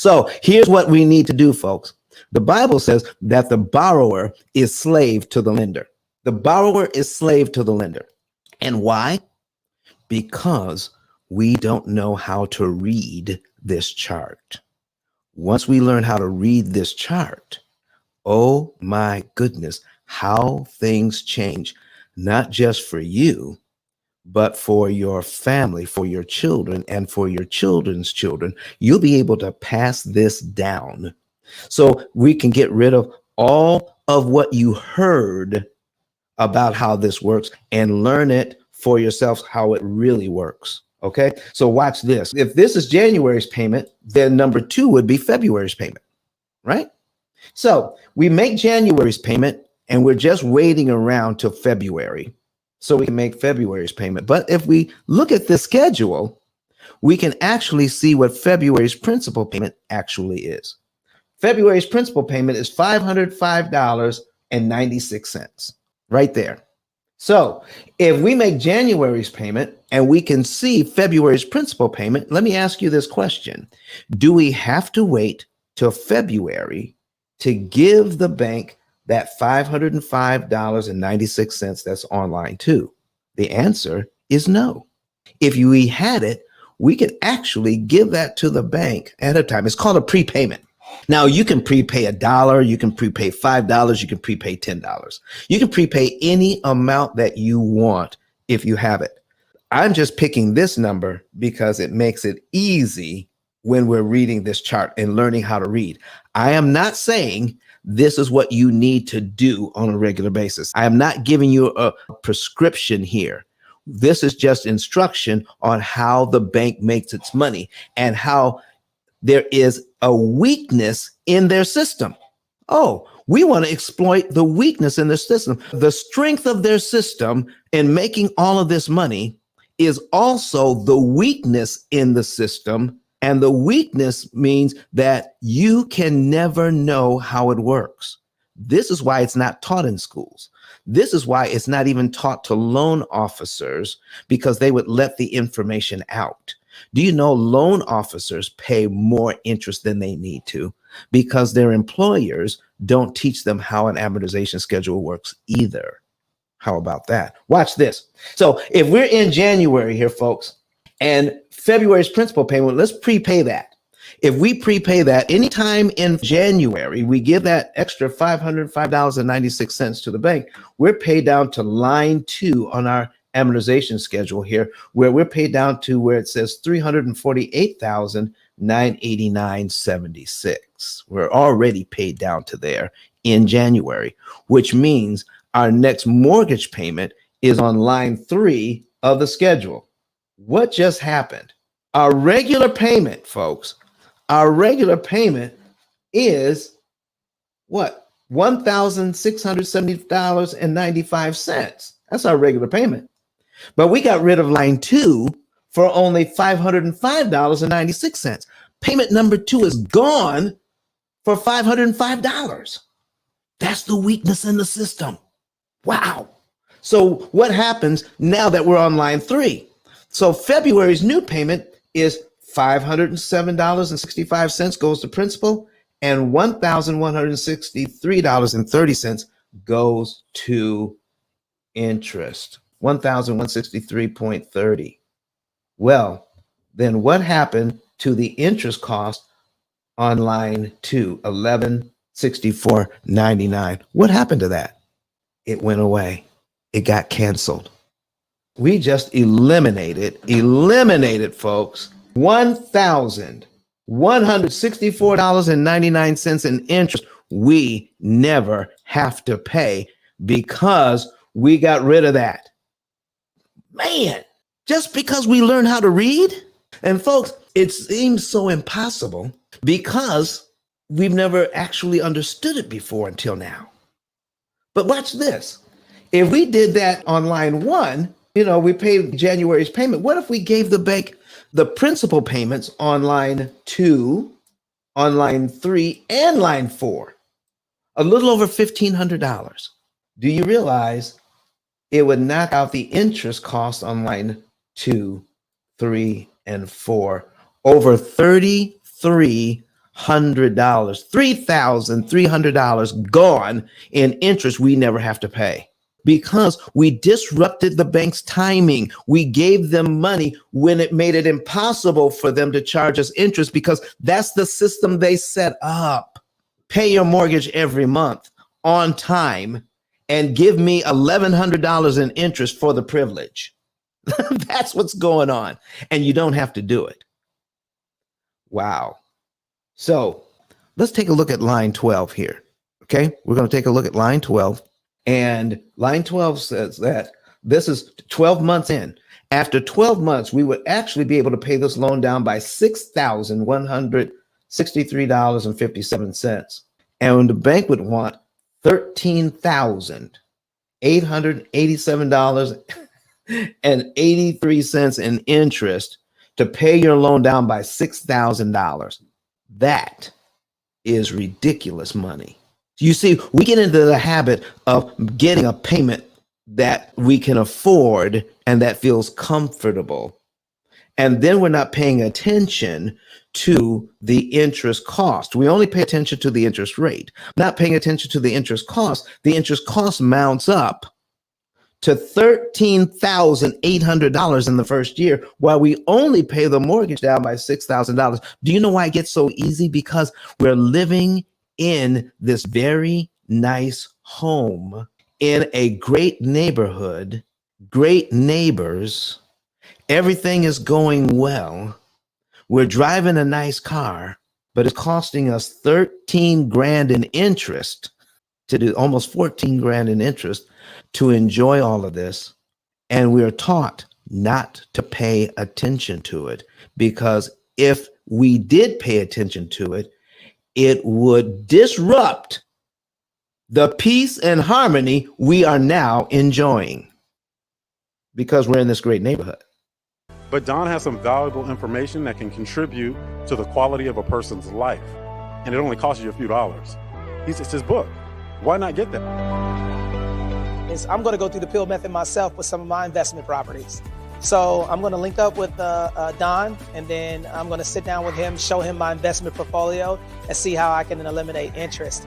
So here's what we need to do, folks. The Bible says that the borrower is slave to the lender. The borrower is slave to the lender. And why? Because we don't know how to read this chart. Once we learn how to read this chart, oh my goodness, how things change, not just for you, but for your family, for your children, and for your children's children. You'll be able to pass this down so we can get rid of all of what you heard about how this works and learn it for yourself, how it really works. Okay, so watch this. If this is January's payment, then number 2 would be February's payment, right? So we make January's payment and we're just waiting around till February so we can make February's payment. But if we look at this schedule, we can actually see what February's principal payment actually is. February's principal payment is $505.96 right there. So if we make January's payment and we can see February's principal payment, let me ask you this question. Do we have to wait till February to give the bank that $505.96 that's on line 2? The answer is no. If we had it, we could actually give that to the bank at a time. It's called a prepayment. Now, you can prepay $1, you can prepay $5, you can prepay $10. You can prepay any amount that you want if you have it. I'm just picking this number because it makes it easy when we're reading this chart and learning how to read. I am not saying this is what you need to do on a regular basis. I am not giving you a prescription here. This is just instruction on how the bank makes its money and how there is a weakness in their system. Oh, we want to exploit the weakness in their system. The strength of their system in making all of this money is also the weakness in the system. And the weakness means that you can never know how it works. This is why it's not taught in schools. This is why it's not even taught to loan officers, because they would let the information out. Do you know loan officers pay more interest than they need to because their employers don't teach them how an amortization schedule works either? How about that? Watch this. So if we're in January here, folks, and February's principal payment, let's prepay that. If we prepay that anytime in January, we give that extra $505.96 to the bank, we're paid down to line 2 on our amortization schedule here, where we're paid down to where it says $348,989.76. We're already paid down to there in January, which means our next mortgage payment is on line 3 of the schedule. What just happened? Our regular payment, folks, our regular payment is what? $1,670.95. That's our regular payment. But we got rid of line 2 for only $505.96. Payment number 2 is gone for $505. That's the weakness in the system. Wow. So what happens now that we're on line 3? So February's new payment is $507.65 goes to principal, and $1,163.30 goes to interest. 1,163.30. Well, then what happened to the interest cost on line 2, $1164.99? What happened to that? It went away. It got canceled. We just eliminated, folks, $1,164.99 in interest we never have to pay because we got rid of that. Man, just because we learn how to read? And folks, it seems so impossible because we've never actually understood it before until now. But watch this. If we did that on line 1, we paid January's payment. What if we gave the bank the principal payments on line 2, on line 3, and line 4? A little over $1,500. Do you realize it would knock out the interest cost on line 2, 3, and 4 over $3,300? $3,300 gone in interest we never have to pay because we disrupted the bank's timing. We gave them money when it made it impossible for them to charge us interest because that's the system they set up. Pay your mortgage every month on time and give me $1,100 in interest for the privilege. That's what's going on. And you don't have to do it. Wow. So let's take a look at line 12 here. Okay. We're going to take a look at line 12. And line 12 says that this is 12 months in. After 12 months, we would actually be able to pay this loan down by $6,163.57. And the bank would want $13,887.83 in interest to pay your loan down by $6,000. That is ridiculous money. You see, we get into the habit of getting a payment that we can afford and that feels comfortable. And then we're not paying attention to the interest cost. We only pay attention to the interest rate, not paying attention to the interest cost. The interest cost mounts up to $13,800 in the first year, while we only pay the mortgage down by $6,000. Do you know why it gets so easy? Because we're living in this very nice home in a great neighborhood, great neighbors. Everything is going well. We're driving a nice car, but it's costing us 13 grand in interest to do almost 14 grand in interest to enjoy all of this. And we are taught not to pay attention to it, because if we did pay attention to it, it would disrupt the peace and harmony we are now enjoying because we're in this great neighborhood. But Don has some valuable information that can contribute to the quality of a person's life. And it only costs you a few dollars. It's his book. Why not get that? I'm going to go through the P.I.L.L method myself with some of my investment properties. So I'm going to link up with Don, and then I'm going to sit down with him, show him my investment portfolio, and see how I can eliminate interest.